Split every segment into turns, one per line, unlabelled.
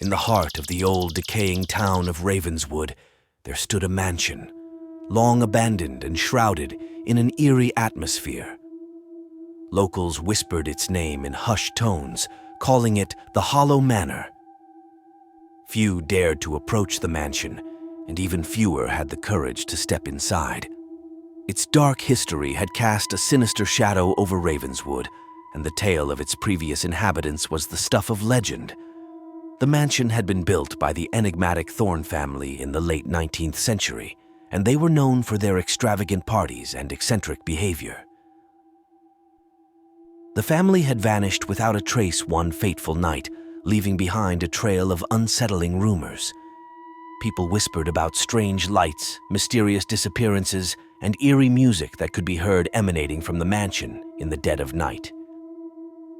In the heart of the old decaying town of Ravenswood, there stood a mansion, long abandoned and shrouded in an eerie atmosphere. Locals whispered its name in hushed tones, calling it the Hollow Manor. Few dared to approach the mansion, and even fewer had the courage to step inside. Its dark history had cast a sinister shadow over Ravenswood, and the tale of its previous inhabitants was the stuff of legend. The mansion had been built by the enigmatic Thorne family in the late 19th century, and they were known for their extravagant parties and eccentric behavior. The family had vanished without a trace one fateful night, leaving behind a trail of unsettling rumors. People whispered about strange lights, mysterious disappearances, and eerie music that could be heard emanating from the mansion in the dead of night.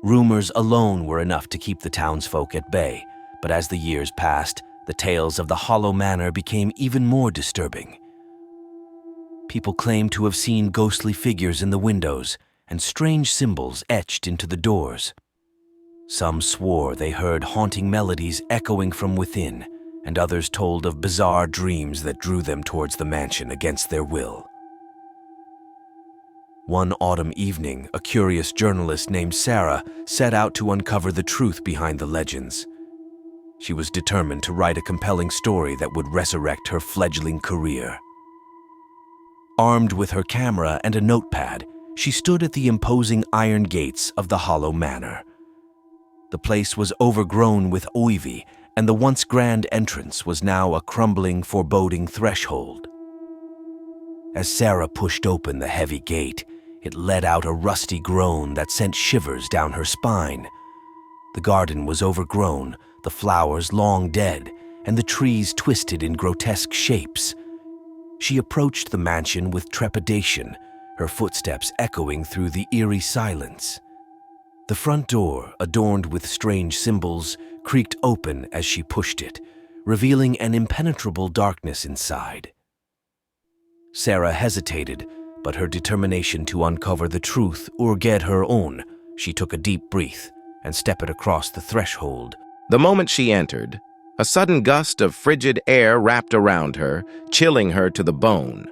Rumors alone were enough to keep the townsfolk at bay, but as the years passed, the tales of the Hollow Manor became even more disturbing. People claimed to have seen ghostly figures in the windows and strange symbols etched into the doors. Some swore they heard haunting melodies echoing from within, and others told of bizarre dreams that drew them towards the mansion against their will. One autumn evening, a curious journalist named Sarah set out to uncover the truth behind the legends. She was determined to write a compelling story that would resurrect her fledgling career. Armed with her camera and a notepad, she stood at the imposing iron gates of the Hollow Manor. The place was overgrown with ivy, and the once grand entrance was now a crumbling, foreboding threshold. As Sarah pushed open the heavy gate, it let out a rusty groan that sent shivers down her spine. The garden was overgrown, the flowers long dead, and the trees twisted in grotesque shapes. She approached the mansion with trepidation, her footsteps echoing through the eerie silence. The front door, adorned with strange symbols, creaked open as she pushed it, revealing an impenetrable darkness inside. Sarah hesitated, but her determination to uncover the truth urged her own. She took a deep breath and stepped across the threshold.
The moment she entered, a sudden gust of frigid air wrapped around her, chilling her to the bone.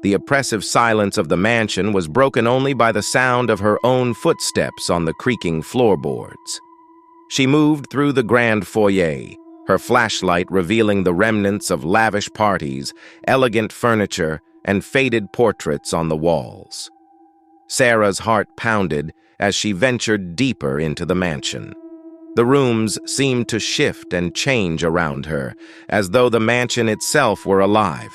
The oppressive silence of the mansion was broken only by the sound of her own footsteps on the creaking floorboards. She moved through the grand foyer, her flashlight revealing the remnants of lavish parties, elegant furniture, and faded portraits on the walls. Sarah's heart pounded as she ventured deeper into the mansion. The rooms seemed to shift and change around her, as though the mansion itself were alive.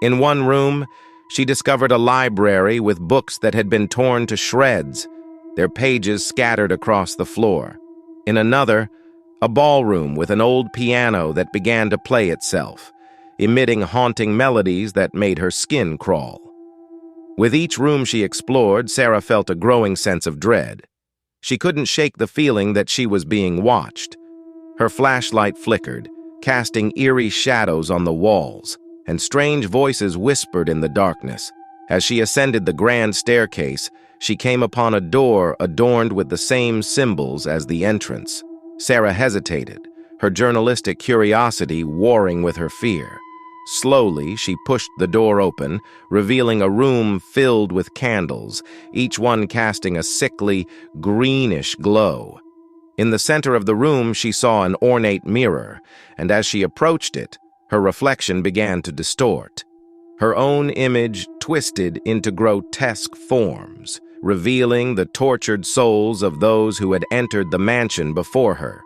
In one room, she discovered a library with books that had been torn to shreds, their pages scattered across the floor. In another, a ballroom with an old piano that began to play itself, emitting haunting melodies that made her skin crawl. With each room she explored, Sarah felt a growing sense of dread. She couldn't shake the feeling that she was being watched. Her flashlight flickered, casting eerie shadows on the walls, and strange voices whispered in the darkness. As she ascended the grand staircase, she came upon a door adorned with the same symbols as the entrance. Sarah hesitated, her journalistic curiosity warring with her fear. Slowly, she pushed the door open, revealing a room filled with candles, each one casting a sickly, greenish glow. In the center of the room, she saw an ornate mirror, and as she approached it, her reflection began to distort. Her own image twisted into grotesque forms, revealing the tortured souls of those who had entered the mansion before her.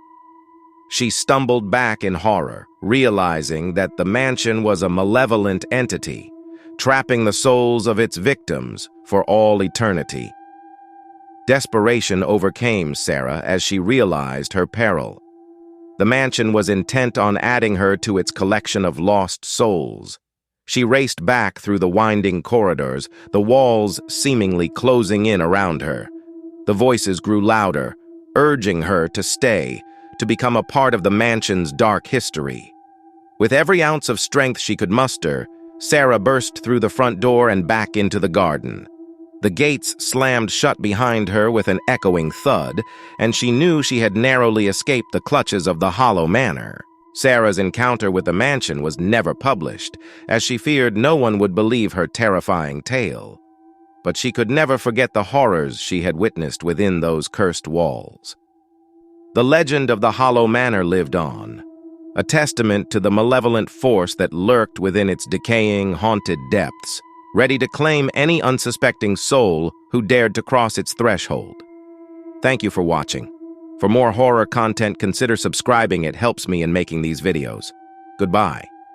She stumbled back in horror, realizing that the mansion was a malevolent entity, trapping the souls of its victims for all eternity. Desperation overcame Sarah as she realized her peril. The mansion was intent on adding her to its collection of lost souls. She raced back through the winding corridors, the walls seemingly closing in around her. The voices grew louder, urging her to stay, to become a part of the mansion's dark history. With every ounce of strength she could muster, Sarah burst through the front door and back into the garden. The gates slammed shut behind her with an echoing thud, and she knew she had narrowly escaped the clutches of the Hollow Manor. Sarah's encounter with the mansion was never published, as she feared no one would believe her terrifying tale. But she could never forget the horrors she had witnessed within those cursed walls. The legend of the Hollow Manor lived on, a testament to the malevolent force that lurked within its decaying, haunted depths, ready to claim any unsuspecting soul who dared to cross its threshold. Thank you for watching. For more horror content, consider subscribing. It helps me in making these videos. Goodbye.